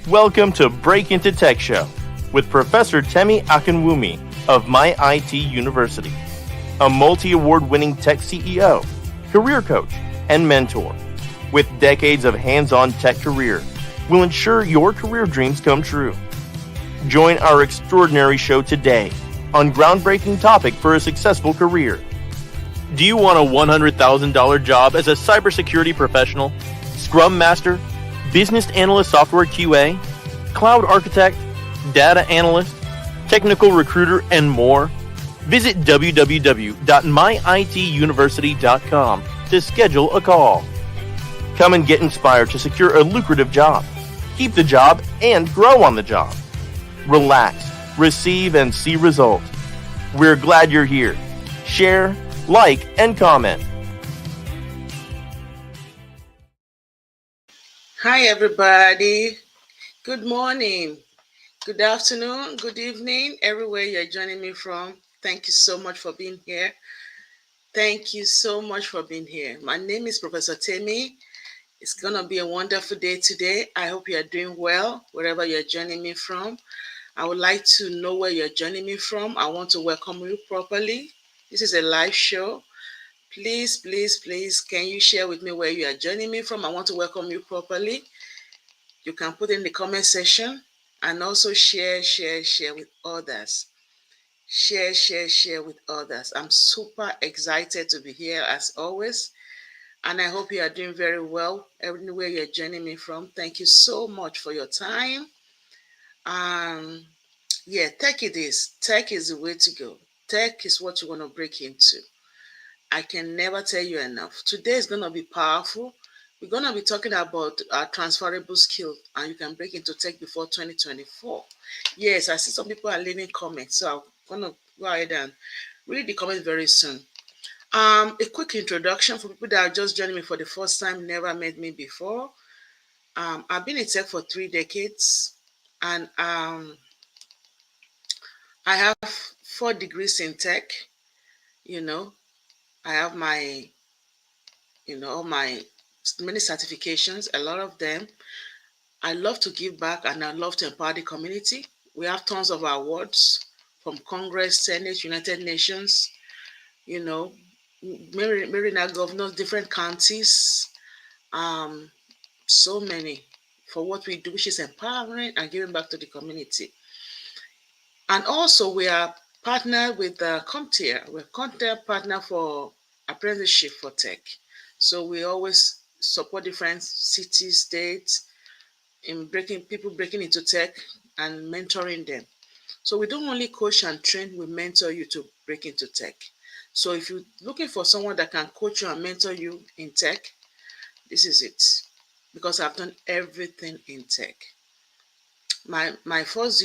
Welcome to Break Into Tech Show with Professor Temi Akinwumi of My IT University, a multi-award-winning tech CEO, career coach, and mentor. With decades of hands-on tech career, will ensure your career dreams come true. Join our extraordinary show today on groundbreaking topic for a successful career. Do you want a $100,000 job as a cybersecurity professional, Scrum Master, Business Analyst Software QA, Cloud Architect, Data Analyst, Technical Recruiter, and more? Visit www.myituniversity.com to schedule a call. Come and get inspired to secure a lucrative job, keep the job, and grow on the job. Relax, receive, and see results. We're glad you're here. Share, like, and comment. Hi, everybody. Good morning, good afternoon, good evening, everywhere you're joining me from. Thank you so much for being here. Thank you so much for being here. My name is Professor Temi. It's going to be a wonderful day today. I hope you are doing well wherever you're joining me from. I would like to know where you're joining me from. I want to welcome you properly. This is a live show. Please, please, please, can you share with me where you are joining me from? I want to welcome you properly. You can put in the comment section and also share with others. Share with others. I'm super excited to be here as always. And I hope you are doing very well everywhere you're joining me from. Thank you so much for your time. Tech it is. Tech is the way to go. Tech is what you want to break into. I can never tell you enough. Today is going to be powerful. We're going to be talking about transferable skills, and you can break into tech before 2024. Yes, I see some people are leaving comments, so I'm going to go ahead and read the comments very soon. A quick introduction for people that are just joining me for the first time, never met me before. I've been in tech for 3 decades, and I have 4 degrees in tech. I have my, all my many certifications, a lot of them. I love to give back and I love to empower the community. We have tons of awards from Congress, Senate, United Nations, Marina governors, different counties, so many for what we do, which is empowering and giving back to the community. And also we are partnered with CompTIA. We're CompTIA partner for apprenticeship for tech. So we always support different cities, states in people breaking into tech and mentoring them. So we don't only coach and train, we mentor you to break into tech. So if you're looking for someone that can coach you and mentor you in tech, this is it. Because I've done everything in tech. My first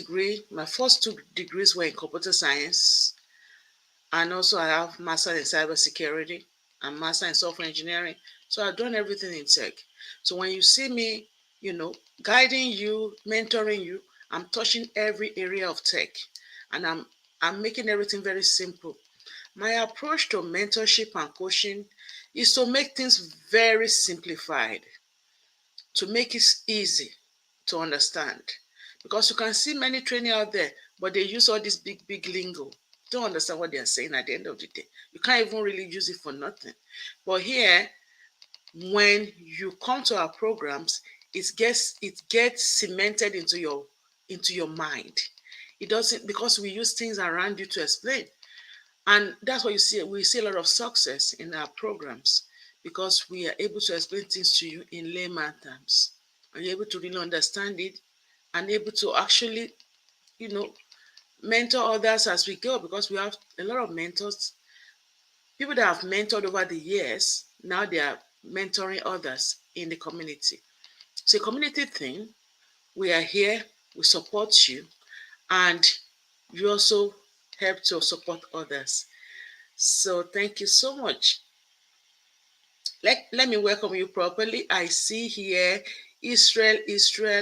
2 degrees were in computer science. And also I have master in cybersecurity and master in software engineering. So I've done everything in tech. So when you see me, guiding you, mentoring you, I'm touching every area of tech. And I'm making everything very simple. My approach to mentorship and coaching is to make things very simplified, to make it easy to understand. Because you can see many training out there, but they use all this big lingo. Don't understand what they are saying at the end of the day. You can't even really use it for nothing. But here, when you come to our programs, it gets cemented into your mind. It doesn't, because we use things around you to explain. And that's why you see we see a lot of success in our programs, because we are able to explain things to you in layman terms. And you're able to really understand it and able to actually, mentor others as we go, because we have a lot of mentors. People that have mentored over the years, now they are mentoring others in the community. It's a community thing. We are here, we support you, and you also help to support others. So thank you so much. Let me welcome you properly. I see here Israel.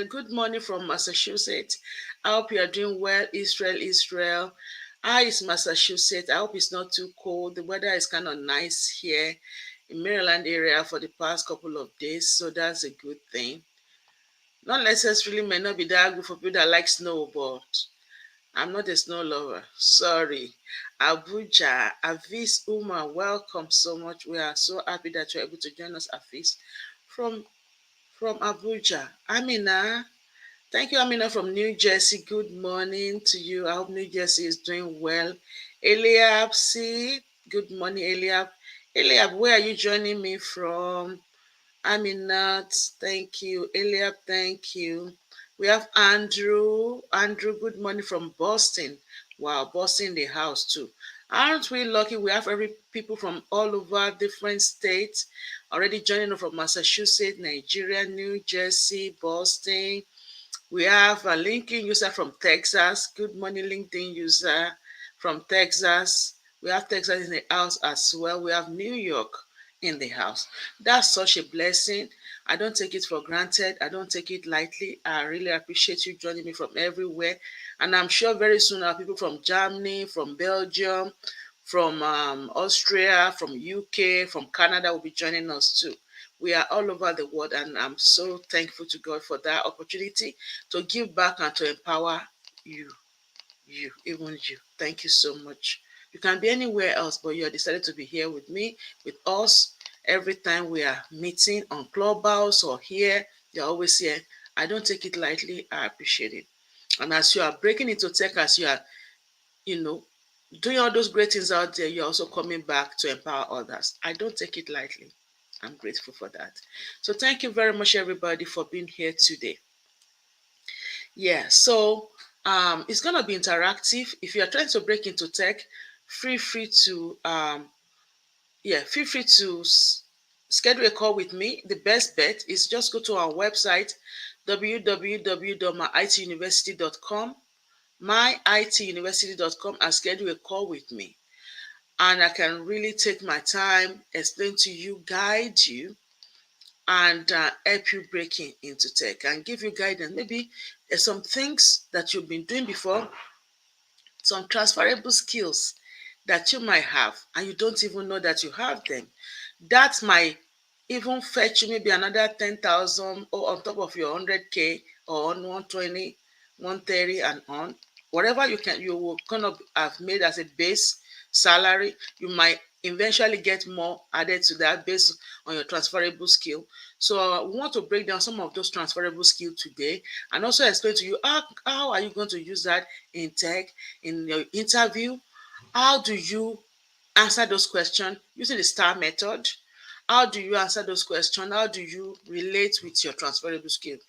Good morning from Massachusetts. I hope you are doing well, Israel. How is Massachusetts? I hope it's not too cold. The weather is kind of nice here in Maryland area for the past couple of days, so that's a good thing. Not necessarily may not be that good for people that like snow, but I'm not a snow lover. Sorry. Abuja, Avis Uma, welcome so much. We are so happy that you're able to join us, Avis, from Abuja. Amina, thank you, Amina from New Jersey. Good morning to you. I hope New Jersey is doing well. Eliab, see, good morning, Eliab. Eliab, where are you joining me from? Aminat, thank you. Eliab, thank you. We have Andrew. Andrew, good morning from Boston. Wow, Boston in the house too. Aren't we lucky? We have every people from all over different states already joining us from Massachusetts, Nigeria, New Jersey, Boston. We have a LinkedIn user from Texas. Good morning, LinkedIn user from Texas. We have Texas in the house as well. We have New York in the house. That's such a blessing. I don't take it for granted. I don't take it lightly. I really appreciate you joining me from everywhere. And I'm sure very soon our people from Germany, from Belgium, from Austria, from UK, from Canada will be joining us too. We are all over the world, and I'm so thankful to God for that opportunity to give back and to empower you, even you. Thank you so much. You can be anywhere else, but you have decided to be here with me, with us. Every time we are meeting on Clubhouse or here, you're always here. I don't take it lightly. I appreciate it. And as you are breaking into tech, as you are, you know, doing all those great things out there, you're also coming back to empower others. I don't take it lightly. I'm grateful for that. So thank you very much, everybody, for being here today. Yeah, so it's gonna be interactive. If you are trying to break into tech, feel free to feel free to schedule a call with me. The best bet is just go to our website www.myituniversity.com, myituniversity.com, and schedule a call with me. And I can really take my time, explain to you, guide you, and help you breaking into tech and give you guidance. Maybe there's some things that you've been doing before, some transferable skills that you might have and you don't even know that you have them. That might even fetch you maybe another 10,000 or on top of your 100K or on 120, 130 and on. Whatever you will kind of have made as a base salary, you might eventually get more added to that based on your transferable skill. So we want to break down some of those transferable skills today and also explain to you how are you going to use that in tech, in your interview. How do you answer those questions using the STAR method? How do you answer those questions? How do you relate with your transferable skill?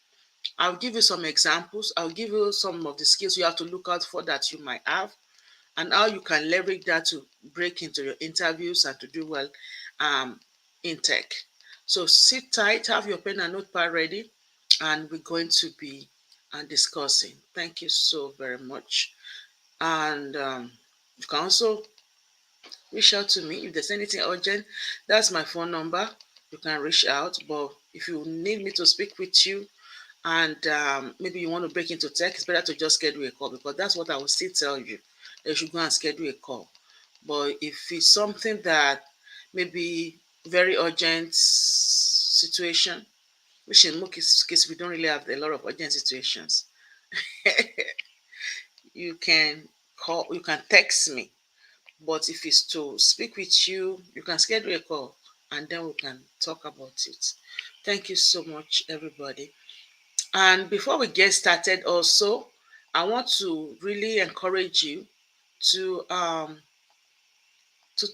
I'll give you some examples. I'll give you some of the skills you have to look out for that you might have, and how you can leverage that to break into your interviews and to do well in tech. So sit tight, have your pen and notepad ready, and we're going to be discussing. Thank you so very much. And you can also reach out to me if there's anything urgent. That's my phone number. You can reach out. But if you need me to speak with you and maybe you want to break into tech, it's better to just schedule a call, because that's what I will still tell you. That you should go and schedule a call. But if it's something that maybe very urgent situation, which in most cases we don't really have a lot of urgent situations, you can call, you can text me. But if it's to speak with you, you can schedule a call and then we can talk about it. Thank you so much, everybody. And before we get started, also, I want to really encourage you to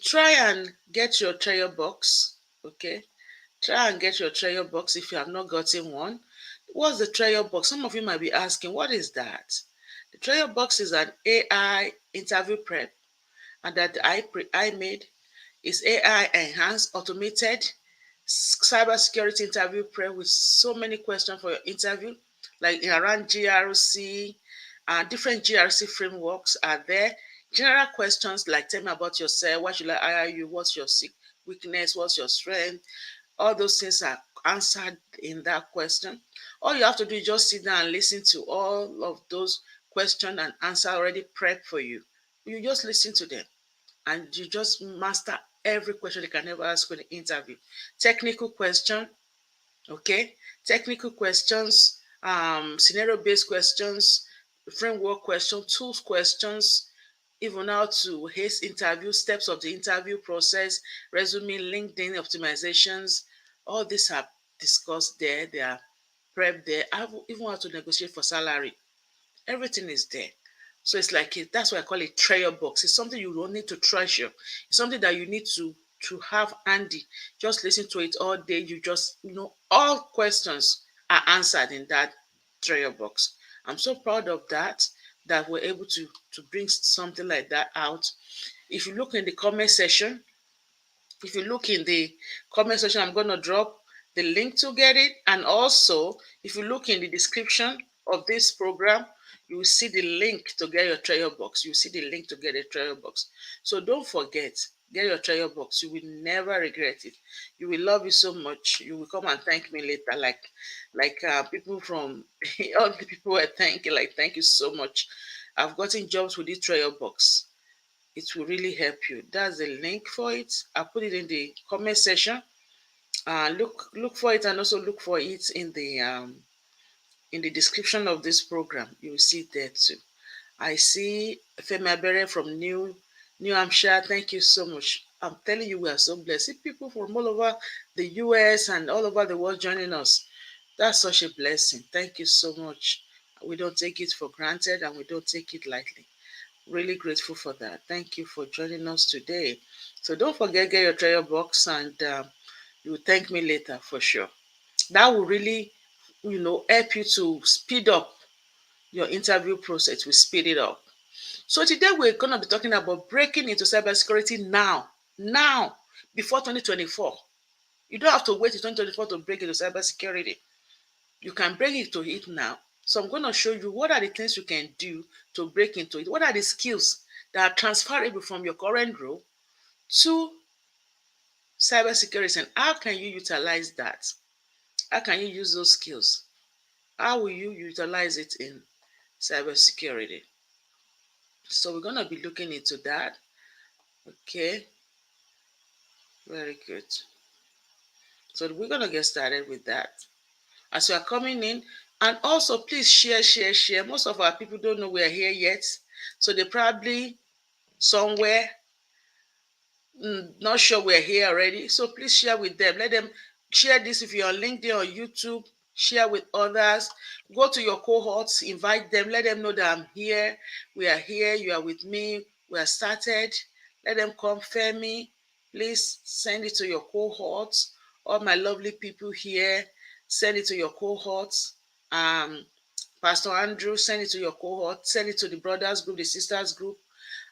try and get your trial box. Okay, try and get your trial box if you have not gotten one. What's the trial box? Some of you might be asking, what is that? The trial box is an AI interview prep and that I made. Is AI enhanced, automated cybersecurity interview prep with so many questions for your interview, like around GRC, different GRC frameworks are there. General questions like tell me about yourself, why should I hire you, what's your weakness, what's your strength, all those things are answered in that question. All you have to do is just sit down and listen to all of those questions and answer already prepped for you. You just listen to them and you just master every question they can ever ask in the interview. Technical question, okay? Technical questions scenario-based questions, framework questions, tools questions, even how to haste interview, steps of the interview process, resume, LinkedIn optimizations. All these are discussed there. They are prepped there. I even how to negotiate for salary. Everything is there. So it's like that's why I call it treasure box. It's something you don't need to treasure. It's something that you need to have handy. Just listen to it all day. You just all questions are answered in that treasure box. I'm so proud of that we're able to bring something like that out. If you look in the comment section, if you look in the comment section, I'm going to drop the link to get it. And also, if you look in the description of this program, you will see the link to get your treasure box. You will see the link to get a treasure box. So don't forget, get your treasure box. You will never regret it. You will love it so much. You will come and thank me later, like people from all the people were thanking, like thank you so much. I've gotten jobs with this treasure box. It will really help you. That's the link for it. I'll put it in the comment section. Look for it, and also look for it in the description of this program. You will see it there too. I see Femi Abere from New Hampshire. Thank you so much. I'm telling you, we are so blessed. See people from all over the US and all over the world joining us. That's such a blessing. Thank you so much. We don't take it for granted, and we don't take it lightly. Really grateful for that. Thank you for joining us today. So don't forget, get your treasure box, and you will thank me later for sure. That will really, help you to speed up your interview process. We speed it up. So today we're going to be talking about breaking into cybersecurity now, before 2024. You don't have to wait till 2024 to break into cybersecurity. You can break into it now. So I'm going to show you what are the things you can do to break into it. What are the skills that are transferable from your current role to cybersecurity, and how can you utilize that? How can you use those skills? How will you utilize it in cybersecurity? So we're going to be looking into that. Okay, very good. So we're going to get started with that. As you are coming in, and also please share. Most of our people don't know we're here yet. So they probably somewhere not sure we're here already. So please share with them. Let them share this. If you're on LinkedIn or YouTube, share with others. Go to your cohorts, invite them, let them know that I'm here. We are here. You are with me. We are started. Let them come. Femi, please send it to your cohorts. All my lovely people here, send it to your cohorts. Pastor Andrew, send it to your cohort. Send it to the brothers group, the sisters group,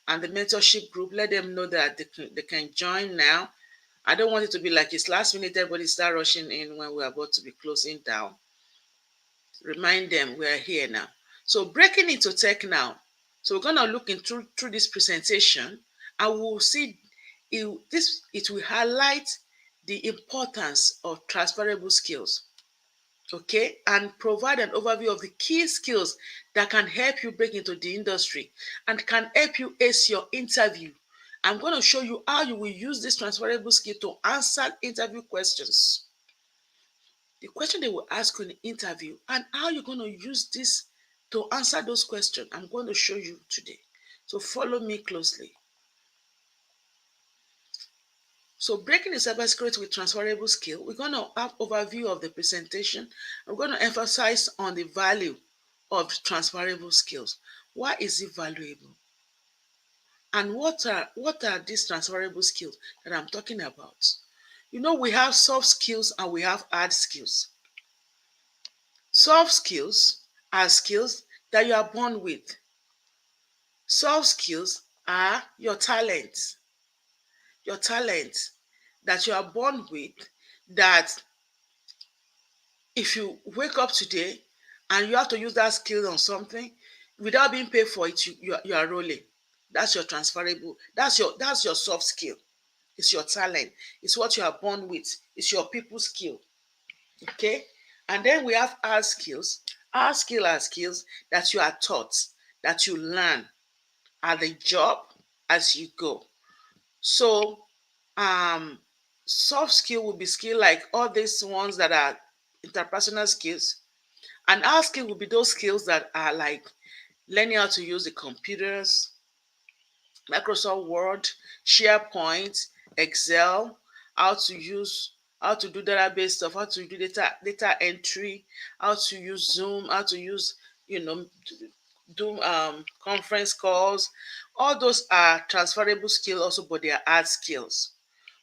and the mentorship group. Let them know that they can join now. I don't want it to be like it's last minute, everybody start rushing in when we're about to be closing down. Remind them we're here now. So breaking into tech now. So we're going to look into through this presentation, and we'll see it will highlight the importance of transferable skills. Okay, and provide an overview of the key skills that can help you break into the industry and can help you ace your interview. I'm going to show you how you will use this transferable skill to answer interview questions. The question they will ask you in the interview, and how you're going to use this to answer those questions, I'm going to show you today. So follow me closely. So breaking the cybersecurity with transferable skill, we're going to have overview of the presentation. We're going to emphasize on the value of transferable skills. Why is it valuable? And what are these transferable skills that I'm talking about? We have soft skills and we have hard skills. Soft skills are skills that you are born with. Soft skills are your talents that you are born with, that if you wake up today and you have to use that skill on something without being paid for it, you are rolling. That's your transferable. That's your soft skill. It's your talent. It's what you are born with. It's your people skill. Okay. And then we have hard skills. Hard skill are skills that you are taught, that you learn at the job as you go. So soft skill will be skill like all these ones that are interpersonal skills, And our skill will be those skills that are like learning how to use the computers, Microsoft Word, SharePoint, Excel, how to do database stuff, how to do data entry, how to use Zoom, how to use, you know, do conference calls. All those are transferable skills also, but they are hard skills.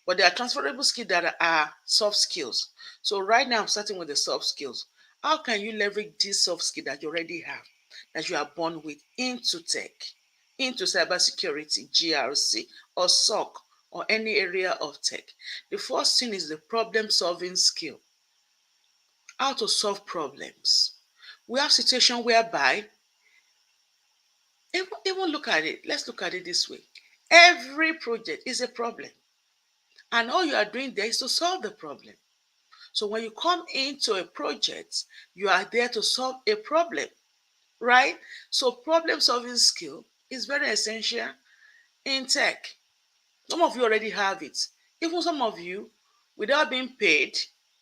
But there are transferable skills that are soft skills. So right now I'm starting with the soft skills. How can you leverage these soft skills that you already have, that you are born with, into tech, into cybersecurity, GRC, or SOC, or any area of tech? The first thing is the problem solving skill. How to solve problems. We have situation whereby, even look at it, let's look at it this way. Every project is a problem. And all you are doing there is to solve the problem. So when you come into a project, you are there to solve a problem, right? So problem solving skill is very essential in tech. Some of you already have it. Even some of you, without being paid,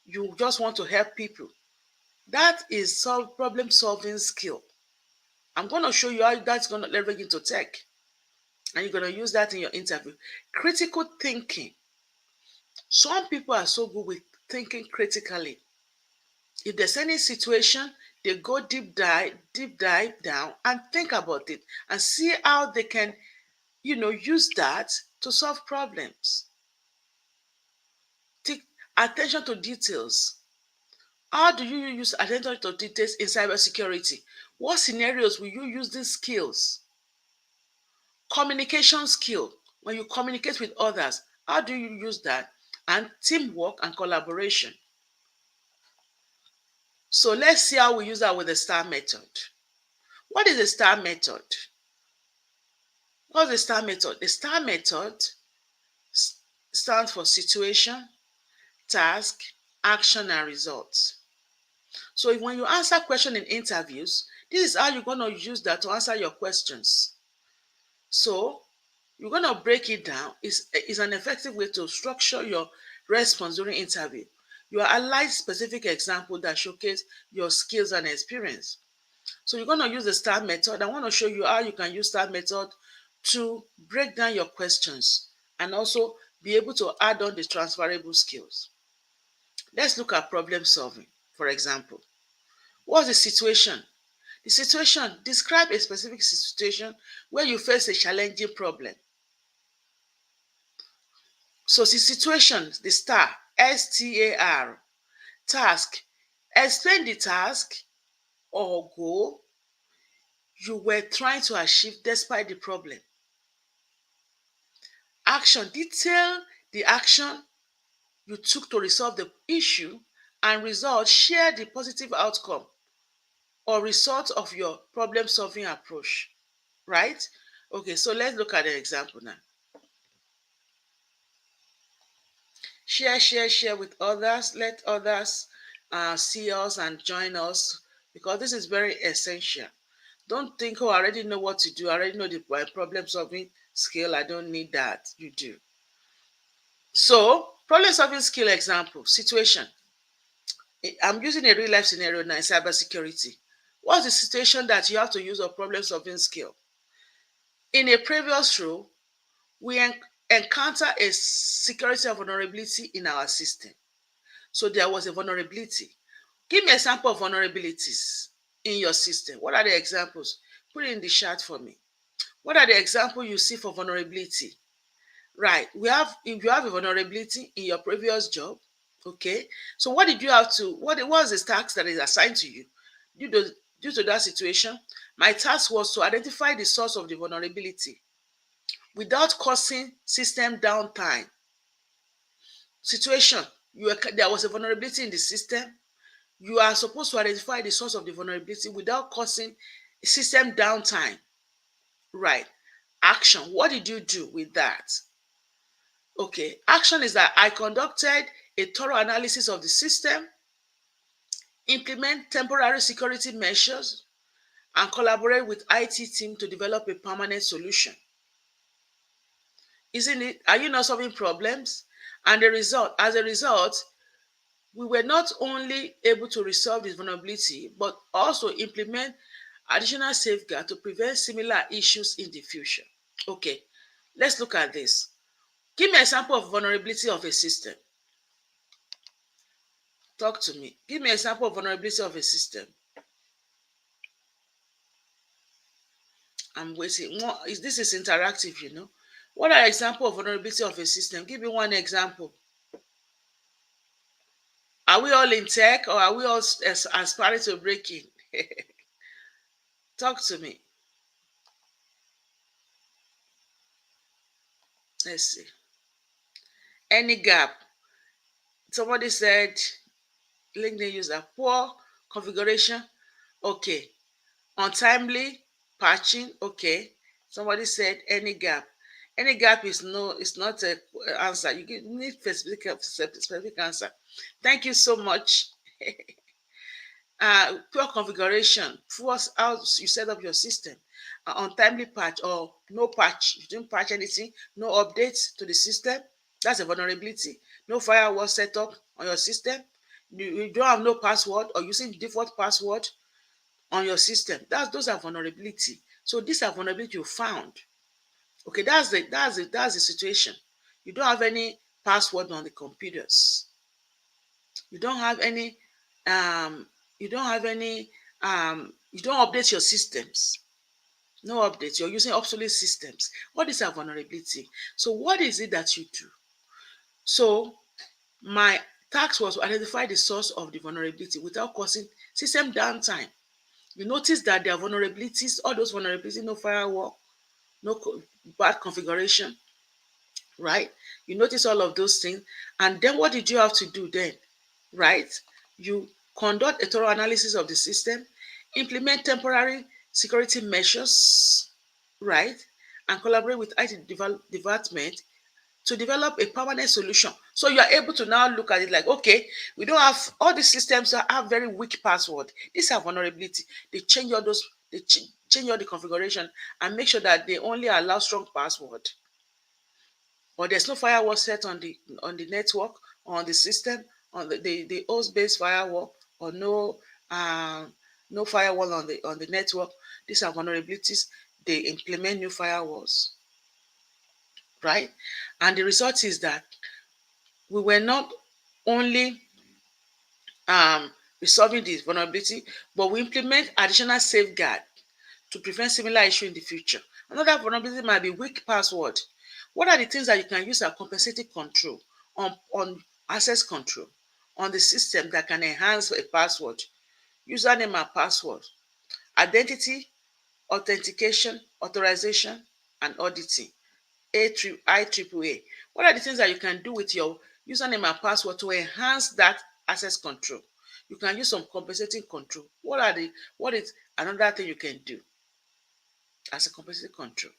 you just want to help people. That is problem solving skill. I'm going to show you how that's going to leverage into tech. And you're going to use that in your interview. Critical thinking. Some people are so good with thinking critically. If there's any situation, they go deep dive down and think about it and see how they can, use that to solve problems. Take attention to details. How do you use attention to details in cybersecurity? What scenarios will you use these skills? Communication skill. When you communicate with others, how do you use that? And teamwork and collaboration. So let's see how we use that with the STAR method. What is the STAR method? What's the STAR method? The STAR method stands for situation, task, action, and results. So when you answer questions in interviews, this is how you're going to use that to answer your questions. So you're going to break it down. It's an effective way to structure your response during interview. You highlight specific examples that showcase your skills and experience. So you're going to use the STAR method. I want to show you how you can use STAR method to break down your questions and also be able to add on the transferable skills. Let's look at problem solving, for example. What's the situation? The situation, describe a specific situation where you face a challenging problem. So the situation, the STAR, STAR, task, explain the task or goal you were trying to achieve despite the problem. Action, detail the action you took to resolve the issue, and result, share the positive outcome or result of your problem solving approach, right? Okay, so let's look at an example now. Share with others. Let others see us and join us, because this is very essential. Don't think, oh, I already know what to do. I already know the problem solving skill. I don't need that. You do. So, problem solving skill example, situation. I'm using a real life scenario now in cybersecurity. What's the situation that you have to use a problem solving skill? In a previous role, we encounter a security vulnerability in our system. So there was a vulnerability. Give me an example of vulnerabilities in your system. What are the examples? Put it in the chat for me. What are the examples you see for vulnerability? Right. If you have a vulnerability in your previous job, okay. So what did you have to, what was the task that is assigned to you? Due to that situation, my task was to identify the source of the vulnerability without causing system downtime. Situation, there was a vulnerability in the system. You are supposed to identify the source of the vulnerability without causing system downtime. Right. Action, what did you do with that? Okay, action is that I conducted a thorough analysis of the system, implement temporary security measures, and collaborate with IT team to develop a permanent solution. Isn't it? Are you not solving problems? And as a result, we were not only able to resolve this vulnerability, but also implement additional safeguards to prevent similar issues in the future. Okay, let's look at this. Give me an example of vulnerability of a system. Talk to me. Give me an example of vulnerability of a system. I'm waiting. This is interactive, you know. What are examples of vulnerability of a system? Give me one example. Are we all in tech or are we all aspiring to break in? Talk to me. Let's see. Any gap. Somebody said LinkedIn user, poor configuration. Okay. Untimely patching. Okay. Somebody said any gap. Any gap is not a answer. You need specific answer. Thank you so much. Poor configuration, poor how you set up your system, untimely patch or no patch. You didn't patch anything, no updates to the system. That's a vulnerability. No firewall set up on your system. You don't have no password or using default password on your system. Those are vulnerability. So these are vulnerability you found. Okay, that's the situation. You don't have any password on the computers. You don't have any um you don't have any you don't update your systems. No updates. You're using obsolete systems. What is a vulnerability? So what is it that you do? So my task was to identify the source of the vulnerability without causing system downtime. You notice that there are vulnerabilities, all those vulnerabilities, no firewall, bad configuration, right? You notice all of those things. And then what did you have to do then? Right? You conduct a thorough analysis of the system, implement temporary security measures, right? And collaborate with IT department to develop a permanent solution. So you are able to now look at it like, okay, we don't have all these systems that have very weak password. These are vulnerability. They change all those, change all the configuration and make sure that they only allow strong password. Or there's no firewall set on the network or on the system on the host-based firewall, or no firewall on the network. These are vulnerabilities. They implement new firewalls, right? And the result is that we were not only resolving this vulnerability, but we implement additional safeguard to prevent similar issue in the future. Another vulnerability might be weak password. What are the things that you can use as compensating control on access control on the system that can enhance a password? Username and password, identity, authentication, authorization, and auditing. IEEE. What are the things that you can do with your username and password to enhance that access control? You can use some compensating control. What is another thing you can do as a compensating control?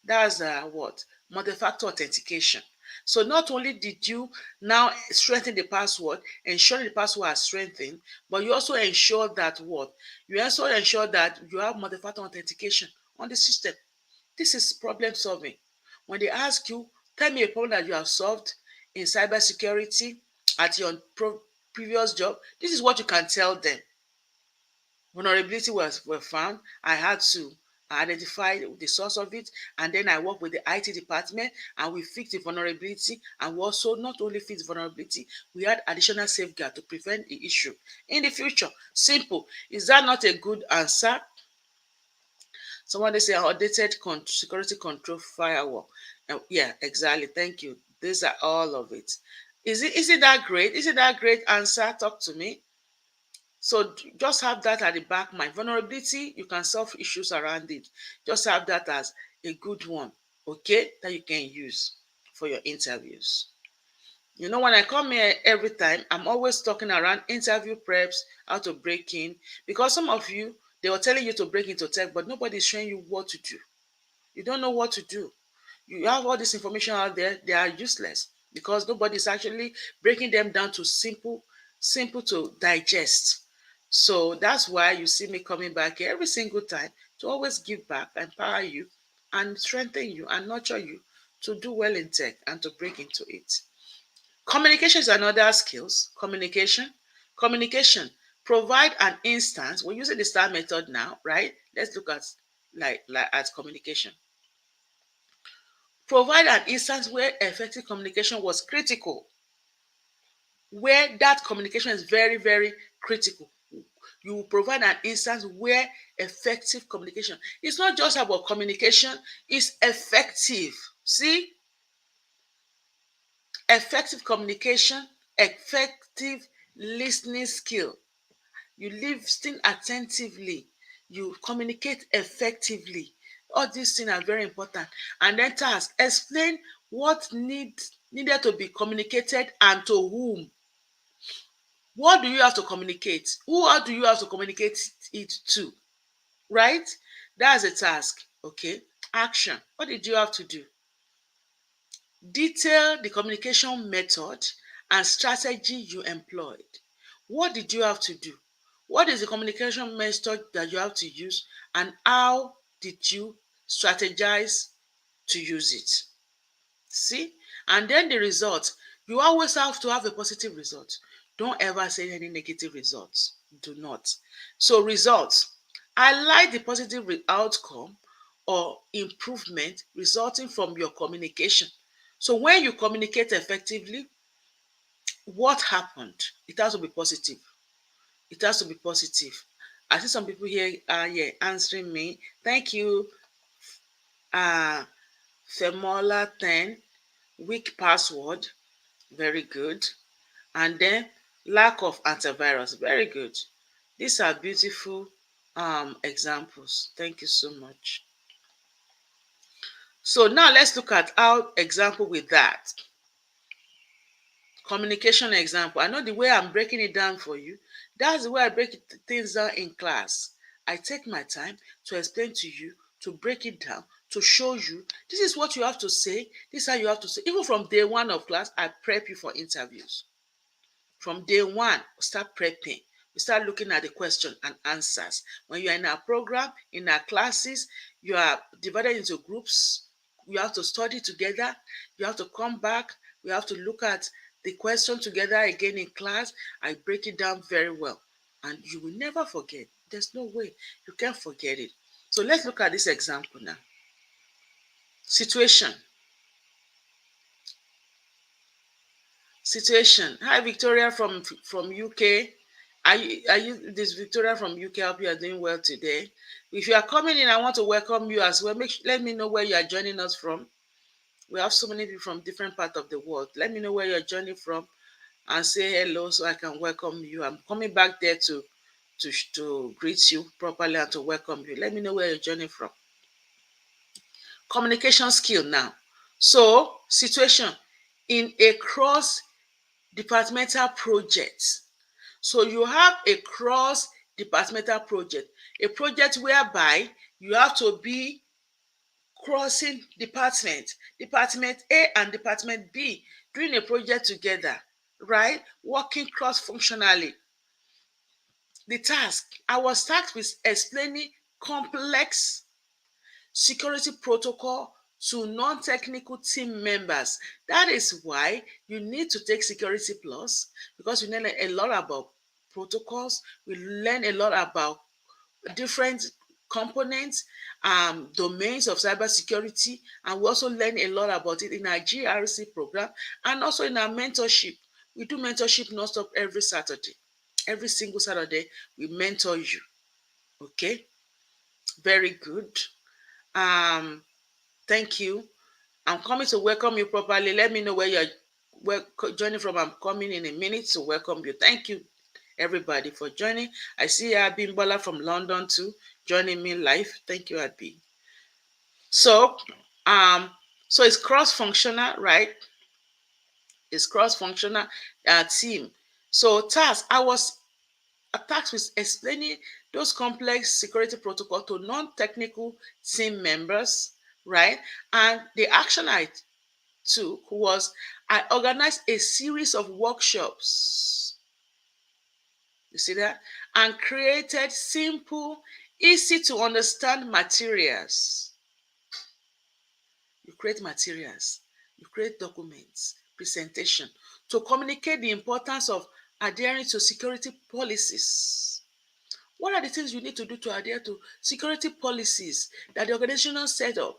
That's what? Multi-factor authentication. So not only did you now strengthen the password, ensure the password is strengthened, but you also ensure that what? You also ensure that you have multi-factor authentication on the system. This is problem solving. When they ask you, tell me a problem that you have solved in cybersecurity at your previous job, this is what you can tell them. Vulnerability were found. I had to identify the source of it, and then I worked with the IT department and we fixed the vulnerability, and we also not only fixed vulnerability, we had additional safeguard to prevent the issue in the future. Simple. Is that not a good answer? Somebody say outdated security control firewall. Yeah, exactly. Thank you. These are all of it. Is it that great? Is it that great answer? Talk to me. So just have that at the back mind. Vulnerability, you can solve issues around it. Just have that as a good one, okay, that you can use for your interviews. You know, when I come here every time, I'm always talking around interview preps, how to break in, because some of you, they were telling you to break into tech, but nobody's showing you what to do. You don't know what to do. You have all this information out there, they are useless because nobody's actually breaking them down to simple to digest. So that's why you see me coming back here every single time to always give back, empower you, and strengthen you and nurture you to do well in tech and to break into it. Communication is another skills. Communication. Provide an instance. We're using the STAR method now, right? Let's look at like at communication. Provide an instance where effective communication was critical, where that communication is very, very critical. You will provide an instance where effective communication. It's not just about communication, it's effective. See, effective communication, effective listening skill. You listen attentively, you communicate effectively. All these things are very important. And then task, explain what needed to be communicated and to whom. What do you have to communicate? Who do you have to communicate it to? Right? That's a task. Okay. Action. What did you have to do? Detail the communication method and strategy you employed. What did you have to do? What is the communication method that you have to use, and how did you strategize to use it? See? And then the results. You always have to have a positive result. Don't ever say any negative results. Do not. So results. I like the positive outcome or improvement resulting from your communication. So when you communicate effectively, what happened? It has to be positive. It has to be positive. I see some people here are answering me. Thank you. Femola 10, weak password. Very good. And then lack of antivirus. Very good. These are beautiful examples. Thank you so much. So now let's look at our example with that. Communication example. I know the way I'm breaking it down for you. That's the way I break things down in class. I take my time to explain to you, to break it down, to show you this is what you have to say, this is how you have to say. Even from day one of class, I prep you for interviews. From day one, we start prepping. We start looking at the question and answers. When you are in our program, in our classes, you are divided into groups. You have to study together. You have to come back. We have to look at the question together again in class. I break it down very well. And you will never forget. There's no way you can't forget it. So let's look at this example now. Situation. Hi, Victoria from UK. Are you this Victoria from UK? I hope you are doing well today. If you are coming in, I want to welcome you as well. Let me know where you are joining us from. We have so many people from different parts of the world. Let me know where you're joining from and say hello so I can welcome you. I'm coming back there to greet you properly and to welcome you. Let me know where you're joining from. Communication skill now. So, situation in a cross-departmental project. So you have a cross-departmental project, a project whereby you have to be crossing department A and department B, doing a project together, right? Working cross-functionally. The task, I was tasked with explaining complex security protocol to non-technical team members. That is why you need to take Security Plus, because you learn a lot about protocols. We learn a lot about different components, domains of cybersecurity, and we also learn a lot about it in our GRC program and also in our mentorship. We do mentorship non-stop every Saturday. Every single Saturday, we mentor you. Okay? Very good. Thank you. I'm coming to welcome you properly. Let me know where you're joining from. I'm coming in a minute to welcome you. Thank you, everybody, for joining. I see Abimbola from London too, joining me live. Thank you, Abi. So it's cross-functional, right? It's cross-functional team. So task, I was tasked with explaining those complex security protocol to non-technical team members, right? And the action I took was I organized a series of workshops. You see that? And created simple, easy to understand materials. You create materials, you create documents, presentation to communicate the importance of adhering to security policies. What are the things you need to do to adhere to security policies that the organization set up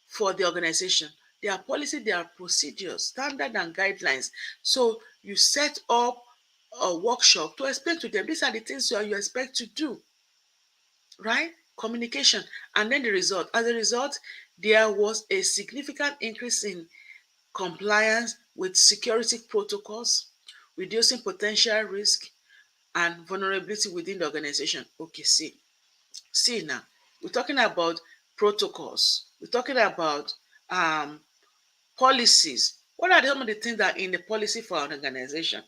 for the organization? There are policies, there are procedures, standards, and guidelines. So you set up a workshop to explain to them, these are the things you expect to do, right? Communication. And then the result. As a result, there was a significant increase in compliance with security protocols, reducing potential risk and vulnerability within the organization. Okay, see now, we're talking about protocols, we're talking about um, policies. What are some of the things that are in the policy for an organization?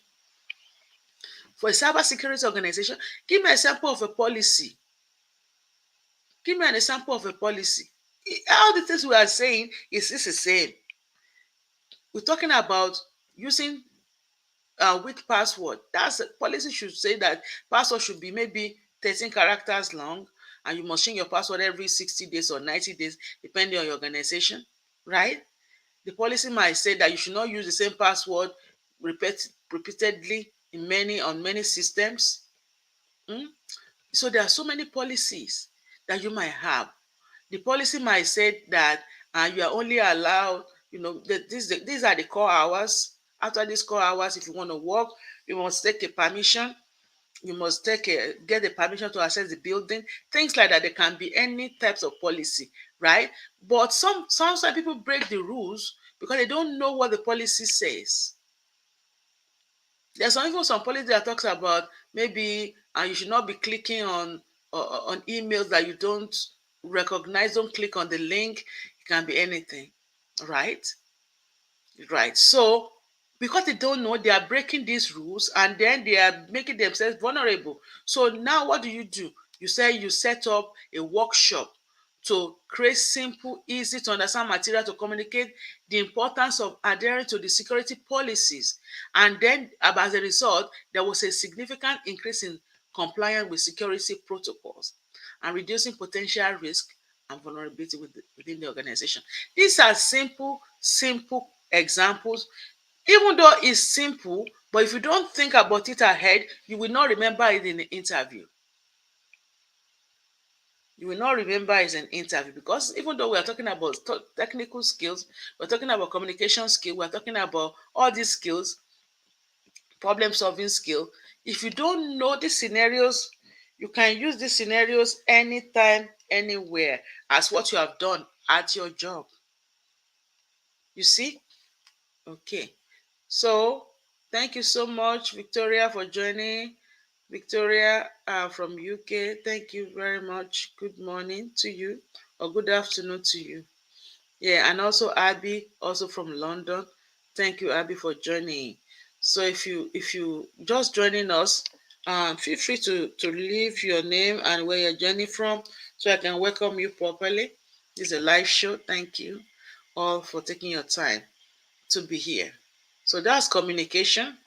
For a cybersecurity organization, give me an example of a policy. Give me an example of a policy. All the things we are saying is the same. We're talking about using with password. That's a policy should say that password should be maybe 13 characters long, and you must change your password every 60 days or 90 days, depending on your organization, right? The policy might say that you should not use the same password repeatedly on many systems. Mm? So there are so many policies that you might have. The policy might say that you are only allowed, these are the core hours. After these core hours, if you want to work, you must take a permission. You must get the permission to access the building. Things like that. There can be any types of policy, right? But sometimes people break the rules because they don't know what the policy says. There's even some policy that talks about maybe you should not be clicking on emails that you don't recognize. Don't click on the link. It can be anything, right? Right. So because they don't know, they are breaking these rules and then they are making themselves vulnerable. So now what do? You say you set up a workshop to create simple, easy to understand material to communicate the importance of adhering to the security policies. And then as a result, there was a significant increase in compliance with security protocols and reducing potential risk and vulnerability within the organization. These are simple examples. Even though it's simple, but if you don't think about it ahead, you will not remember it in the interview. You will not remember it in an interview, because even though we are talking about technical skills, we're talking about communication skill, we're talking about all these skills, problem solving skill. If you don't know these scenarios, you can use these scenarios anytime, anywhere, as what you have done at your job. You see? Okay. So thank you so much, Victoria, for joining. Victoria from UK, thank you very much. Good morning to you, or good afternoon to you. Yeah, and also Abby, also from London. Thank you, Abby, for joining. So if you just joining us, feel free to leave your name and where you're joining from, so I can welcome you properly. This is a live show. Thank you all for taking your time to be here. So that's communication.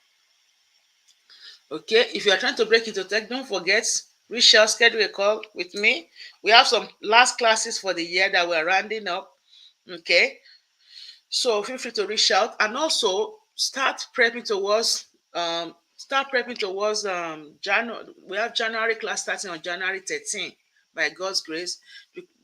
Okay, if you are trying to break into tech, don't forget, reach out, schedule a call with me. We have some last classes for the year that we're rounding up. Okay, so feel free to reach out and also start prepping towards January. We have January class starting on January 13th. By God's grace,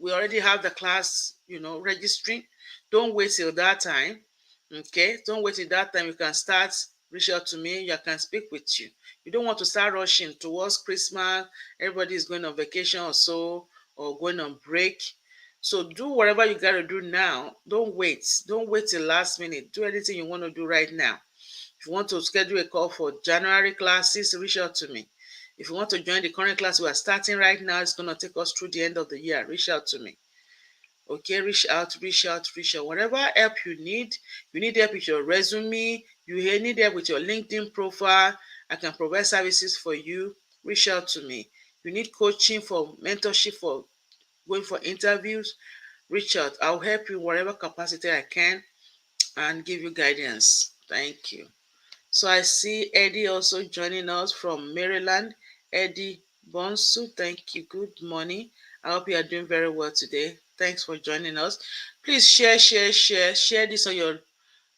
we already have the class, registering. Don't wait till that time. Okay, don't wait till that time. You can start. Reach out to me. I can speak with you. You don't want to start rushing towards Christmas. Everybody is going on vacation or so, or going on break. So do whatever you got to do now. Don't wait. Don't wait till last minute. Do anything you want to do right now. If you want to schedule a call for January classes, reach out to me. If you want to join the current class we are starting right now, it's going to take us through the end of the year. Reach out to me. Okay, reach out. Whatever help you need help with your resume, you need help with your LinkedIn profile, I can provide services for you. Reach out to me. You need coaching for mentorship for going for interviews, reach out. I'll help you whatever capacity I can and give you guidance. Thank you. So I see Eddie also joining us from Maryland. Eddie Bonsu, thank you. Good morning. I hope you are doing very well today. Thanks for joining us. Please share this on your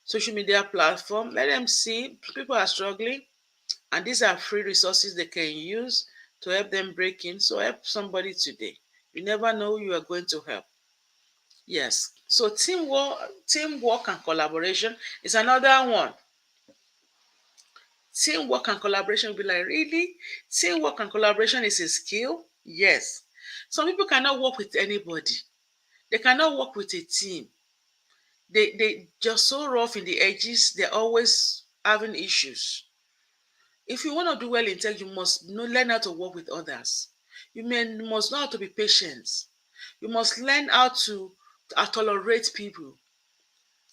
social media platform. Let them see people are struggling, and these are free resources they can use to help them break in. So help somebody today. You never know who you are going to help. Yes. So teamwork and collaboration is another one. Teamwork and collaboration will be like, really? Teamwork and collaboration is a skill? Yes. Some people cannot work with anybody. They cannot work with a team. They just so rough in the edges. They're always having issues. If you want to do well in tech, you must learn how to work with others. Must know how to be patient. You must learn how to tolerate people,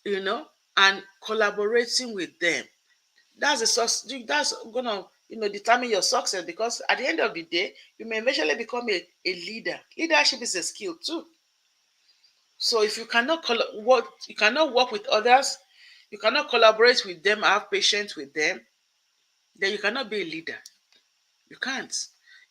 and collaborating with them. That's gonna determine your success, because at the end of the day, you may eventually become a leader. Leadership is a skill too. So if you cannot work with others, you cannot collaborate with them, have patience with them, then you cannot be a leader. You can't.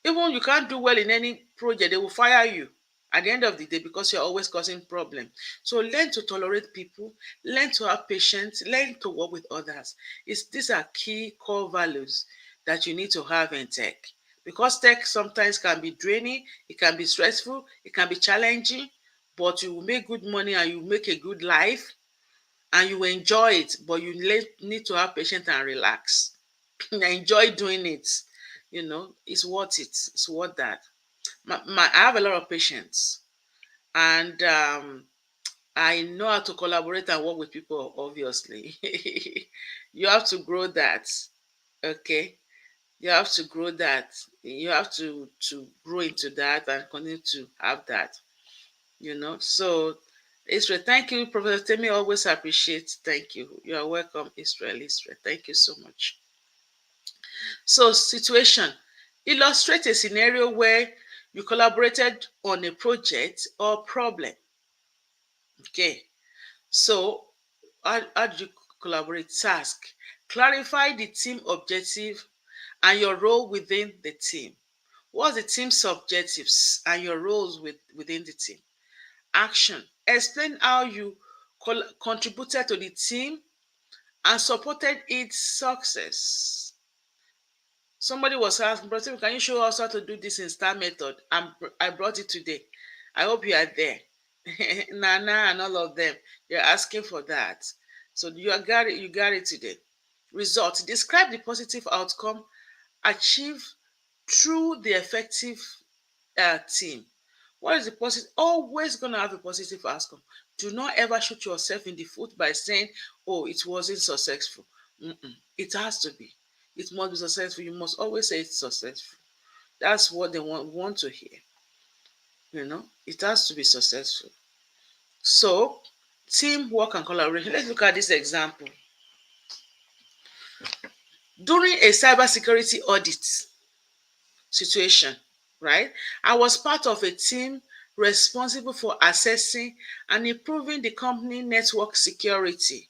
Even you can't do well in any project, they will fire you at the end of the day because you're always causing problems. So learn to tolerate people, learn to have patience, learn to work with others. These are key core values that you need to have in tech. Because tech sometimes can be draining, it can be stressful, it can be challenging, but you will make good money and you make a good life and you will enjoy it, but you need to have patience and relax. Enjoy doing it. It's worth it. It's worth that. I have a lot of patience, and I know how to collaborate and work with people. Obviously, you have to grow that. Okay, you have to grow that. You have to grow into that and continue to have that. So Israel, thank you, Professor Temi. Always appreciate. Thank you. You are welcome, Israel. Thank you so much. So, situation. Illustrate a scenario where you collaborated on a project or problem. Okay. So, how do you collaborate? Task. Clarify the team objective and your role within the team. What's the team's objectives and your roles within the team? Action. Explain how you contributed to the team and supported its success. Somebody was asking, Brother, can you show us how to do this in STAR method? I brought it today. I hope you are there. Nana and all of them, you're asking for that. So you got it today. Result. Describe the positive outcome achieved through the effective team. What is the positive? Always going to have a positive outcome. Do not ever shoot yourself in the foot by saying, oh, it wasn't successful. It has to be. It must be successful. You must always say it's successful. That's what they want to hear. It has to be successful. So, teamwork and collaboration. Let's look at this example. During a cybersecurity audit situation, right? I was part of a team responsible for assessing and improving the company network security.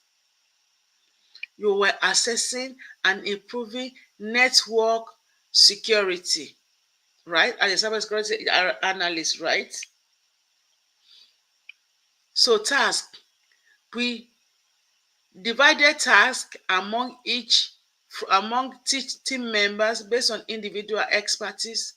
You were assessing and improving network security, right? As a cybersecurity analyst, right? So task, we divided tasks among team members based on individual expertise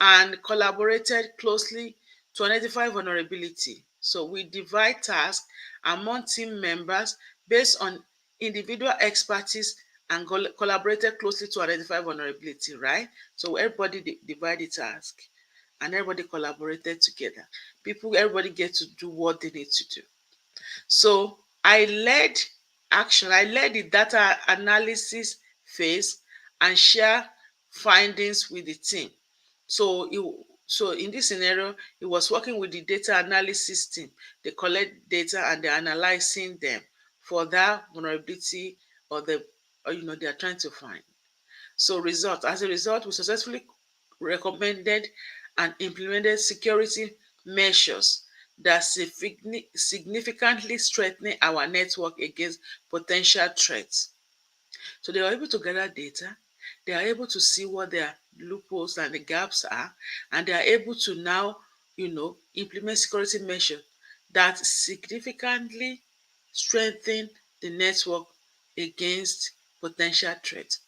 and collaborated closely to identify vulnerability. So we divide tasks among team members based on individual expertise and collaborated closely to identify vulnerability, right? So everybody divide the task and everybody collaborated together. Everybody get to do what they need to do. So I led the data analysis phase and share findings with the team. So in this scenario, it was working with the data analysis team. They collect data and they're analyzing them for that vulnerability they are trying to find. So as a result, we successfully recommended and implemented security measures that significantly strengthen our network against potential threats. So they are able to gather data, they are able to see what their loopholes and the gaps are, and they are able to now, implement security measures that significantly strengthen the network against potential threats.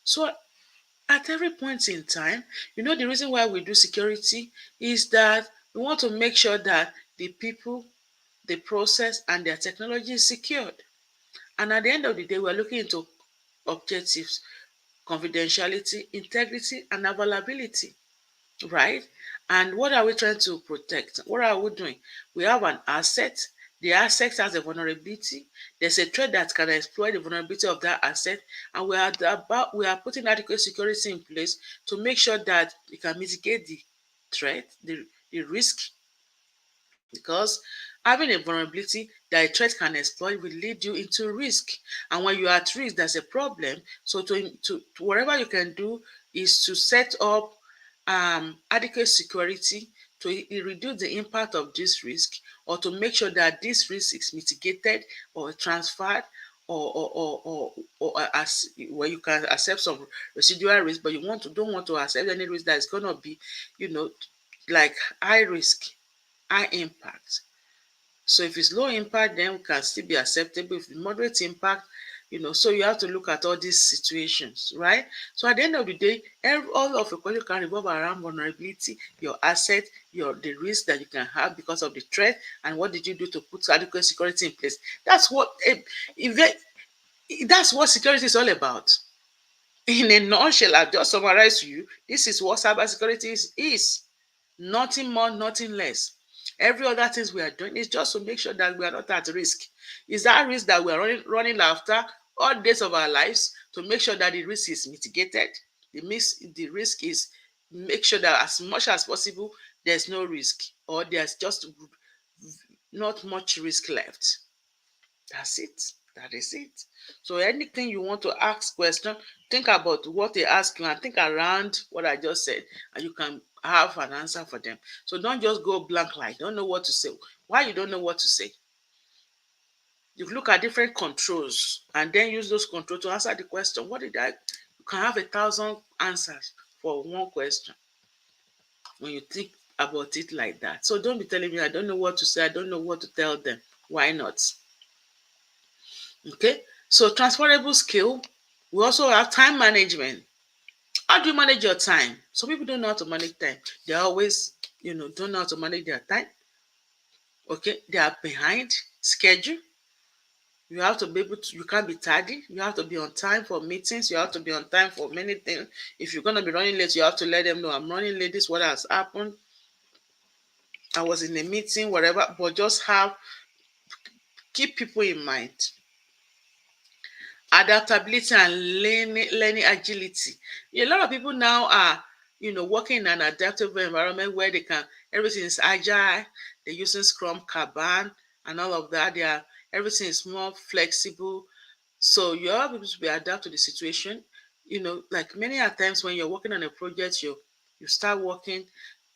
So at every point in time, the reason why we do security is that we want to make sure that the people, the process, and their technology is secured. And at the end of the day, we're looking into objectives: confidentiality, integrity, and availability, right? And what are we trying to protect? What are we doing? We have an asset. The asset has a vulnerability. There's a threat that can exploit the vulnerability of that asset, and we are putting adequate security in place to make sure that we can mitigate the threat, the risk, because having a vulnerability that a threat can exploit will lead you into risk. And when you are at risk, there's a problem. So to whatever you can do is to set up adequate security to reduce the impact of this risk, or to make sure that this risk is mitigated or transferred, or as where you can accept some residual risk, but you don't want to accept any risk that is going to be, you know, like high risk, high impact. So if it's low impact, then it can still be acceptable. If it's moderate impact, so you have to look at all these situations, right? So at the end of the day, all of your question can revolve around vulnerability, your asset, the risk that you can have because of the threat, and what did you do to put adequate security in place. That's what security is all about. In a nutshell, I've just summarized to you. This is what cybersecurity is. Nothing more, nothing less. Every other things we are doing is just to make sure that we are not at risk. Is that risk that we are running after all days of our lives, to make sure that the risk is mitigated. The risk is make sure that as much as possible there's no risk, or there's just not much risk left. That's it. That is it. So anything you want to ask question, think about what they ask you and think around what I just said, and you can have an answer for them. So don't just go blank like don't know what to say. Why you don't know what to say? You look at different controls and then use those controls to answer the question. What did I? You can have 1,000 answers for one question when you think about it like that. So don't be telling me I don't know what to say, I don't know what to tell them. Why not? Okay, so transferable skill. We also have time management. How do you manage your time? Some people don't know how to manage time. They always, don't know how to manage their time. Okay, they are behind schedule. You have to be able to, you can't be tardy. You have to be on time for meetings. You have to be on time for many things. If you're going to be running late, you have to let them know I'm running late. This is what has happened. I was in a meeting, whatever, but just keep people in mind. Adaptability and learning agility. A lot of people now are, working in an adaptable environment where everything is agile. They're using Scrum, Kanban, and all of that. Everything is more flexible. So you are able to be adapt to the situation. Like many a times when you're working on a project, you start working.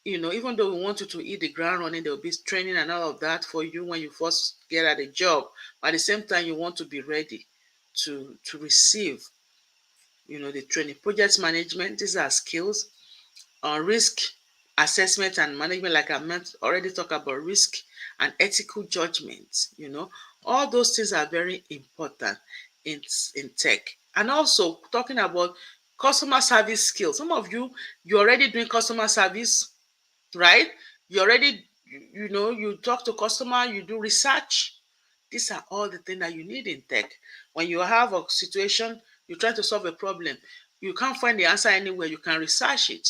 Even though we want you to hit the ground running, there will be training and all of that for you when you first get at a job. But at the same time, you want to be ready to receive, the training. Project management, these are skills. Risk assessment and management, like I already talked about risk and ethical judgment. All those things are very important in tech. And also talking about customer service skills. Some of you're already doing customer service, right? You already, you talk to customer, you do research. These are all the things that you need in tech. When you have a situation, you try to solve a problem, you can't find the answer anywhere, you can research it.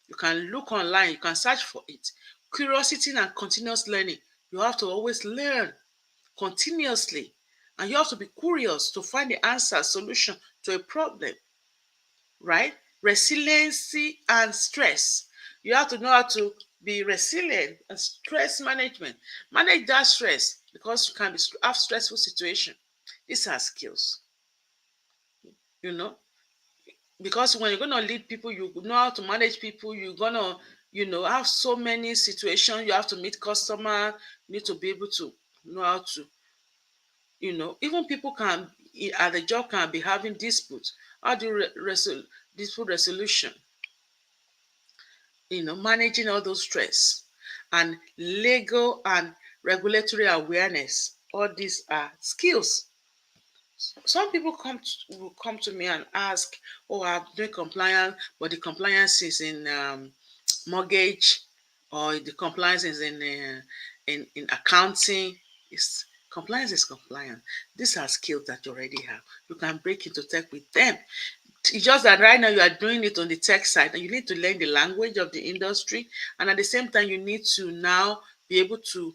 You can look online, you can search for it. Curiosity and continuous learning. You have to always learn continuously. And you have to be curious to find the answer, solution to a problem, right? Resiliency and stress. You have to know how to be resilient and stress management. Manage that stress because you can have stressful situation. These are skills, you know, because when you're going to lead people, you know how to manage people. You're going to, have so many situations. You have to meet customer. You need to be able to know how to, even people can, at the job, can be having disputes. How do you dispute resolution? Managing all those stress, and legal and regulatory awareness. All these are skills. Some people will come to me and ask, "Oh, I'm doing compliance, but the compliance is in mortgage, or the compliance is in accounting." It's compliance is compliance. These are skills that you already have. You can break into tech with them. It's just that right now you are doing it on the tech side, and you need to learn the language of the industry, and at the same time you need to now be able to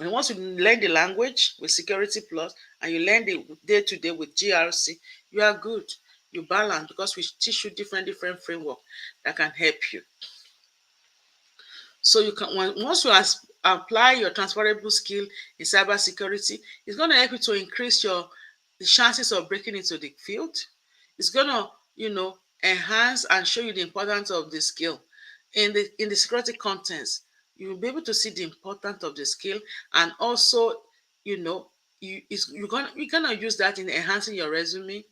and once you learn the language with Security Plus and you learn the day to day with GRC, you are good. You balance, because we teach you different framework that can help you. So you can, once you apply your transferable skill in cybersecurity, it's going to help you to increase the chances of breaking into the field. It's going to, enhance and show you the importance of the skill in the security contents. You will be able to see the importance of the skill, and also, you're gonna use that in enhancing your resume.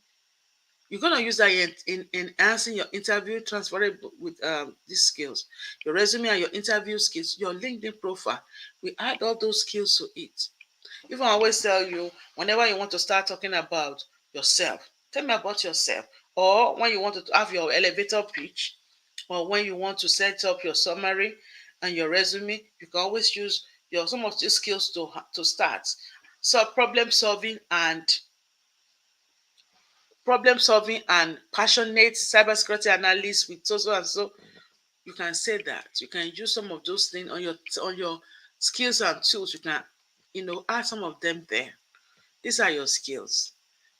You're gonna use that in enhancing your interview, transferable with these skills, your resume and your interview skills, your LinkedIn profile. We add all those skills to it. Even I always tell you, whenever you want to start talking about yourself, tell me about yourself. Or when you want to have your elevator pitch, or when you want to set up your summary and your resume, you can always use some of these skills to start. So problem solving and passionate cybersecurity analyst with so and so. You can say that. You can use some of those things on your skills and tools. You can, add some of them there. These are your skills.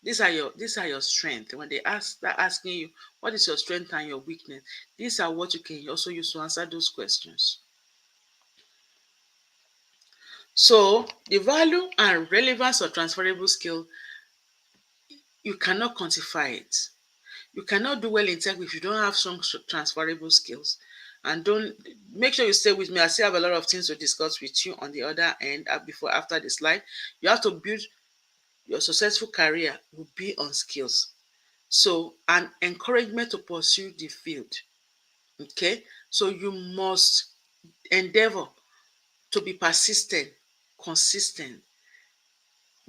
These are your strengths. When they start asking you what is your strength and your weakness, these are what you can also use to answer those questions. So the value and relevance of transferable skill, you cannot quantify it. You cannot do well in tech if you don't have some transferable skills. And don't make sure you stay with me. I still have a lot of things to discuss with you on the other end after the slide. You have to build your successful career will be on skills. So an encouragement to pursue the field. Okay. So you must endeavor to be persistent, consistent,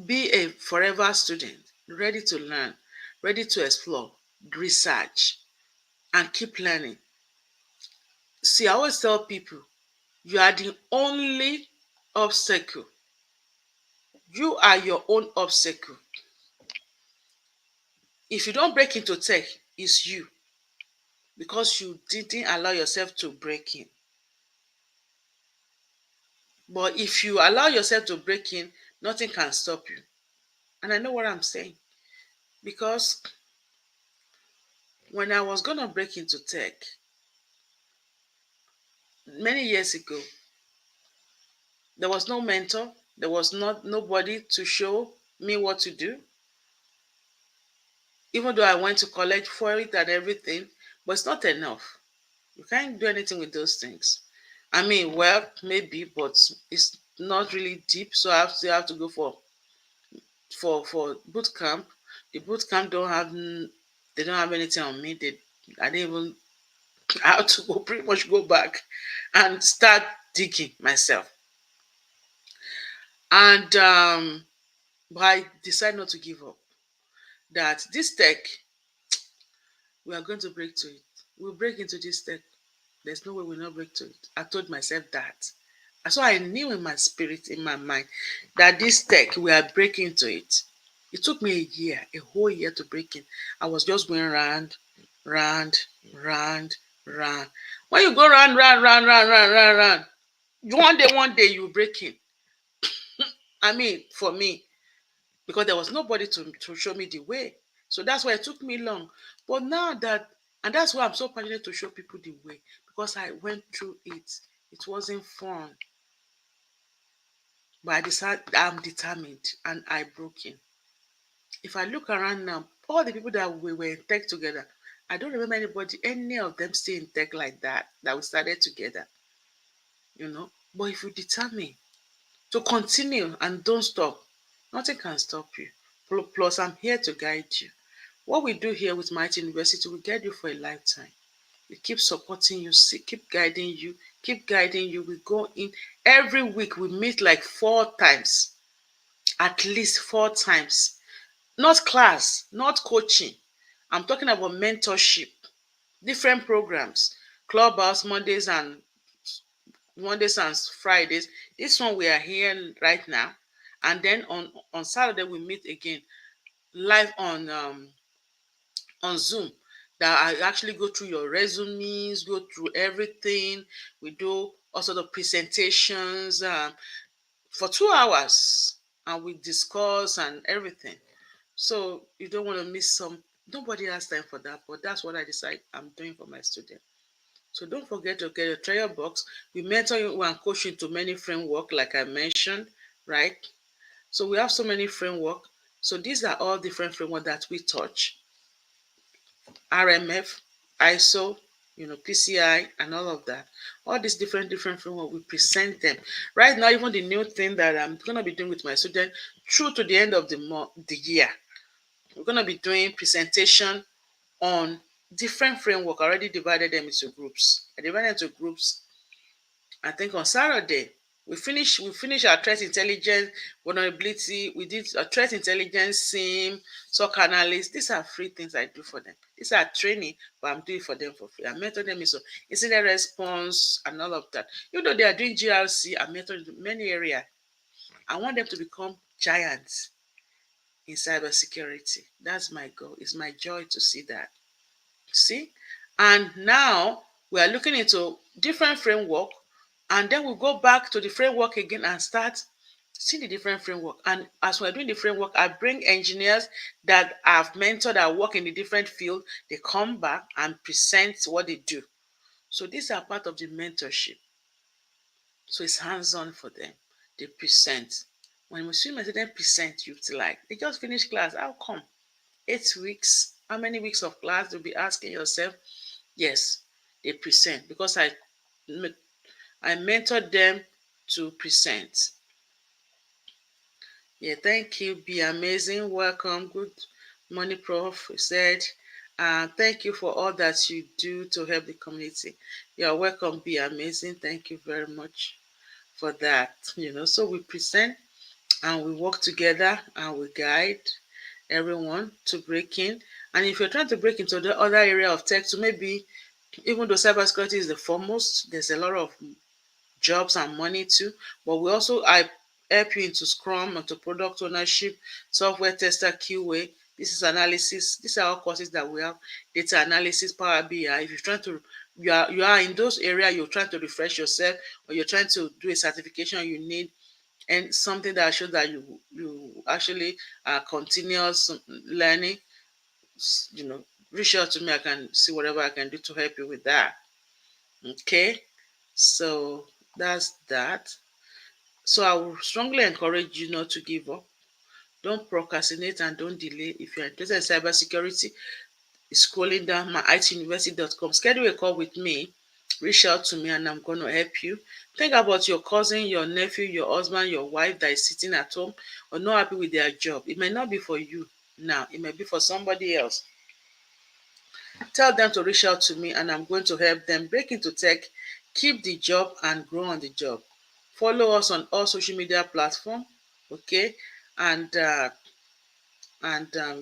be a forever student, ready to learn, ready to explore, research, and keep learning. See, I always tell people, you are the only obstacle. You are your own obstacle. If you don't break into tech, it's you, because you didn't allow yourself to break in. But if you allow yourself to break in, nothing can stop you. And I know what I'm saying, because when I was going to break into tech many years ago, there was no mentor, there was nobody to show me what to do. Even though I went to college for it and everything, but it's not enough. You can't do anything with those things. I mean, well, maybe, but it's not really deep. So I still have to go for boot camp. The boot camp they don't have anything on me. I didn't even I had to pretty much go back and start digging myself. And but I decided not to give up. That this tech, we are going to break to it. We'll break into this tech. There's no way we'll not break to it. I told myself that. And so I knew in my spirit, in my mind, that this tech, we are breaking into it. It took me a whole year to break in. I was just going round, round, round, round. When you go round, round, round, round, round, round, round, one day you break in. I mean, for me, because there was nobody to show me the way. So that's why it took me long. But now and that's why I'm so passionate to show people the way, because I went through it. It wasn't fun. But I decided I'm determined, and I broke in. If I look around now, all the people that we were in tech together, I don't remember any of them stay in tech like that we started together. But if you determine to continue and don't stop, nothing can stop you. Plus, I'm here to guide you. What we do here with Mighty University, we guide you for a lifetime. We keep supporting you, keep guiding you, keep guiding you. We go in every week, we meet like 4 times, at least 4 times. Not class, not coaching. I'm talking about mentorship, different programs, clubhouse Mondays and Fridays. This one we are here right now, and then on Saturday we meet again live on Zoom. That I actually go through your resumes, go through everything. We do all sort of presentations for 2 hours, and we discuss and everything. So you don't want to miss some. Nobody has time for that, but that's what I decide I'm doing for my students. So don't forget to get your trial box. We mentor you and coach you into many framework, like I mentioned, right? So we have so many framework. So these are all different framework that we touch. RMF, ISO, PCI, and all of that. All these different framework, we present them. Right now, even the new thing that I'm gonna be doing with my students through to the end of the year, we're gonna be doing presentation on different framework. I already divided them into groups. I divided into groups. I think on Saturday we finish our threat intelligence, vulnerability. We did a threat intelligence, SIM, SOC analyst. These are free things I do for them. These are training, but I'm doing for them for free. I mentor them in so incident response and all of that. Even though they are doing GRC, I mentor in many areas. I want them to become giants in cybersecurity. That's my goal. It's my joy to see that. See? And now we are looking into different framework, and then we go back to the framework again and start seeing the different framework. And as we're doing the framework, I bring engineers that I've mentored that work in the different field. They come back and present what they do. So these are part of the mentorship. So it's hands-on for them. They present. When we see them present, you like they just finished class. How come? 8 weeks. How many weeks of class? You'll be asking yourself. Yes, they present because I mentored them to present. Yeah, thank you. Be amazing. Welcome. Good morning, Prof. We said, thank you for all that you do to help the community. You're welcome. Be amazing. Thank you very much for that. So we present and we work together and we guide everyone to break in. And if you're trying to break into the other area of tech, so maybe even though cybersecurity is the foremost, there's a lot of jobs and money too. But I help you into Scrum, into product ownership, software tester, QA, business analysis. These are all courses that we have. Data analysis, Power BI. If you're trying to you are in those areas, you're trying to refresh yourself, or you're trying to do a certification you need, and something that shows that you actually are continuous learning, you know, reach out to me. I can see whatever I can do to help you with that. Okay, so that's that. So I will strongly encourage you not to give up. Don't procrastinate and don't delay. If you're interested in cybersecurity, scrolling down my ituniversity.com. Schedule a call with me. Reach out to me and I'm going to help you. Think about your cousin, your nephew, your husband, your wife that is sitting at home or not happy with their job. It may not be for you now, it may be for somebody else. Tell them to reach out to me and I'm going to help them break into tech, keep the job, and grow on the job. Follow us on all social media platforms, okay? And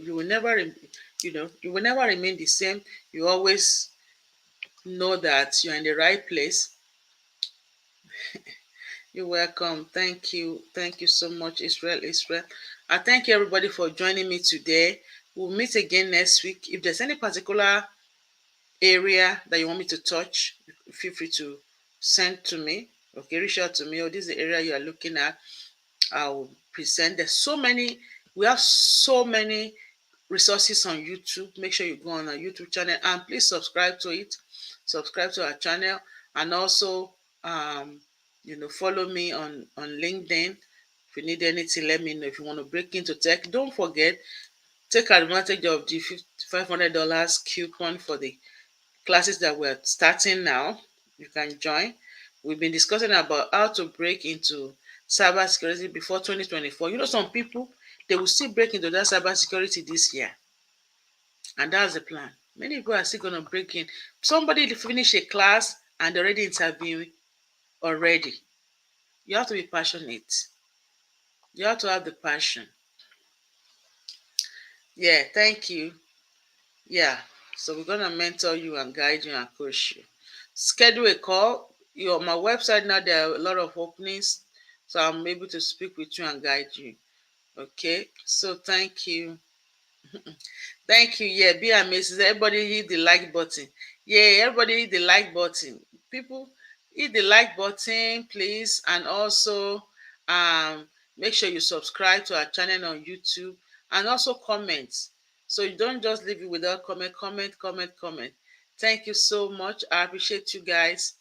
you will never, you will never remain the same. You always know that you're in the right place. You're welcome. Thank you so much, Israel. I thank you everybody for joining me today. We'll meet again next week. If there's any particular area that you want me to touch, feel free to send to me. Okay, reach out to me. Or this is the area you are looking at. I'll present. We have so many resources on YouTube. Make sure you go on our YouTube channel and please subscribe to it. Subscribe to our channel and also follow me on LinkedIn. If you need anything, let me know. If you want to break into tech, don't forget, take advantage of the $500 coupon for the classes that we're starting now. You can join. We've been discussing about how to break into cybersecurity before 2024. Some people, they will still break into that cybersecurity this year. And that's the plan. Many people are still going to break in. Somebody finish a class and they're already interviewing already. You have to be passionate. You have to have the passion. Yeah, thank you. Yeah, so we're gonna mentor you and guide you and coach you. Schedule a call. You on my website now. There are a lot of openings, so I'm able to speak with you and guide you. Okay, so thank you. Thank you. Yeah, be amazed. Everybody hit the like button. Yeah, everybody hit the like button. People hit the like button, please. And also make sure you subscribe to our channel on YouTube and also comment. So you don't just leave it without comment, comment, comment, comment. Thank you so much. I appreciate you guys.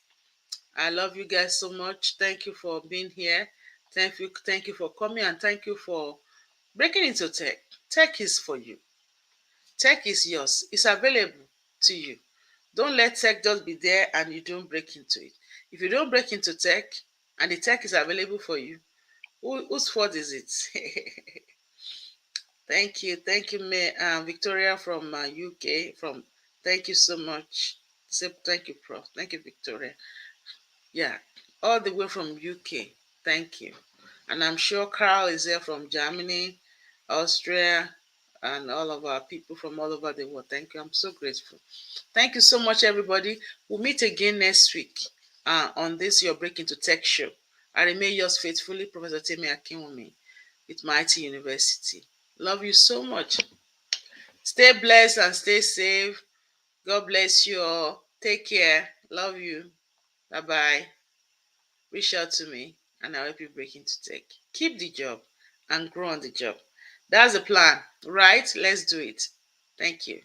I love you guys so much. Thank you for being here. Thank you for coming and thank you for breaking into tech. Tech is for you. Tech is yours. It's available to you. Don't let tech just be there and you don't break into it. If you don't break into tech and the tech is available for you, whose fault is it? Thank you. Thank you, Victoria from UK. Thank you so much. Thank you, Prof. Thank you, Victoria. Yeah, all the way from UK. Thank you. And I'm sure Carl is there from Germany, Austria, and all of our people from all over the world. Thank you. I'm so grateful. Thank you so much, everybody. We'll meet again next week on this Your Break Into Tech show. I remain yours faithfully, Professor Temi Akinwumi with Mighty University. Love you so much. Stay blessed and stay safe. God bless you all. Take care. Love you. Bye bye. Reach out to me and I'll help you break into tech. Keep the job and grow on the job. That's the plan, right? Let's do it. Thank you.